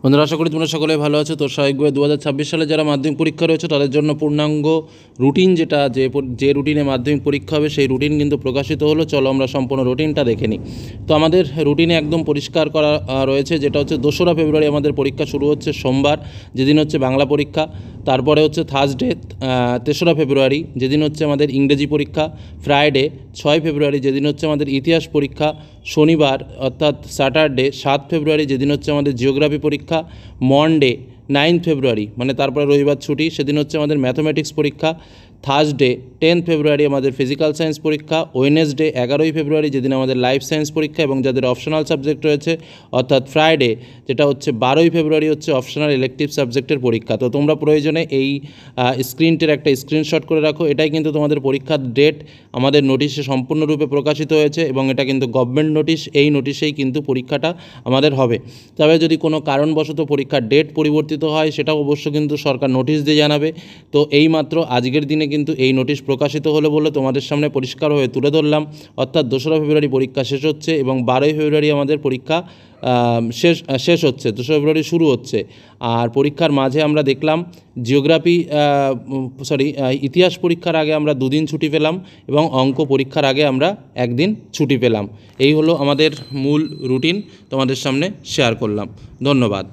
বন্ধুরা, আশা করি তোমরা সকলে ভালো আছো। তো স্বাভাবিকভাবে 2026 সালে যারা মাধ্যমিক পরীক্ষা রয়েছে তাদের জন্য পূর্ণাঙ্গ রুটিন, যেটা যে রুটিনে মাধ্যমিক পরীক্ষা হবে সেই রুটিন কিন্তু প্রকাশিত হলো। চলো আমরা সম্পূর্ণ রুটিনটা দেখে নিই। তো আমাদের রুটিনে একদম পরিষ্কার করা রয়েছে, যেটা হচ্ছে 2রা ফেব্রুয়ারি আমাদের পরীক্ষা শুরু হচ্ছে সোমবার, যেদিন হচ্ছে বাংলা পরীক্ষা। তারপরে হচ্ছে থার্সডে 3রা ফেব্রুয়ারি, যেদিন হচ্ছে আমাদের ইংরেজি পরীক্ষা। ফ্রাইডে 6 ফেব্রুয়ারি, যেদিন হচ্ছে আমাদের ইতিহাস পরীক্ষা। শনিবার অর্থাৎ স্যাটারডে 7 ফেব্রুয়ারি, যেদিন হচ্ছে আমাদের জিওগ্রাফি পরীক্ষা। মনডে 9 ফেব্রুয়ারি, মানে তারপরে রবিবার ছুটি, সেদিন হচ্ছে আমাদের ম্যাথমেটিক্স পরীক্ষা। থার্সডে 10 ফেব্রুয়ারি আমাদের ফিজিক্যাল সায়েন্স পরীক্ষা। ওয়েডনেসডে 11ই ফেব্রুয়ারি, যেদিন আমাদের লাইফ সায়েন্স পরীক্ষা এবং যাদের অপশনাল সাবজেক্ট রয়েছে, অর্থাৎ ফ্রাইডে যেটা হচ্ছে 12ই ফেব্রুয়ারি হচ্ছে অপশনাল ইলেকটিভ সাবজেক্টের পরীক্ষা। তো তোমরা প্রয়োজনে এই স্ক্রিনটির একটা স্ক্রিনশট করে রাখো। এটাই কিন্তু তোমাদের পরীক্ষার ডেট আমাদের নোটিশে সম্পূর্ণরূপে প্রকাশিত হয়েছে এবং এটা কিন্তু গভর্নমেন্ট নোটিশ। এই নোটিশেই কিন্তু পরীক্ষাটা আমাদের হবে। তবে যদি কোনো কারণবশত পরীক্ষার ডেট পরিবর্তিত হয়, সেটাও অবশ্য কিন্তু সরকার নোটিশ দিয়ে জানাবে। তো এইমাত্র আজকের দিনে কিন্তু এই নোটিশ প্রকাশিত হলো বলে তোমাদের সামনে পরিষ্কার হয়ে তুলে ধরলাম। অর্থাৎ 2রা ফেব্রুয়ারি পরীক্ষা শেষ হচ্ছে এবং 12ই ফেব্রুয়ারি আমাদের পরীক্ষা শেষ হচ্ছে, 2রা ফেব্রুয়ারি শুরু হচ্ছে। আর পরীক্ষার মাঝে আমরা দেখলাম ইতিহাস পরীক্ষার আগে আমরা 2 দিন ছুটি পেলাম এবং অঙ্ক পরীক্ষার আগে আমরা 1 দিন ছুটি পেলাম। এই হলো আমাদের মূল রুটিন, তোমাদের সামনে শেয়ার করলাম। ধন্যবাদ।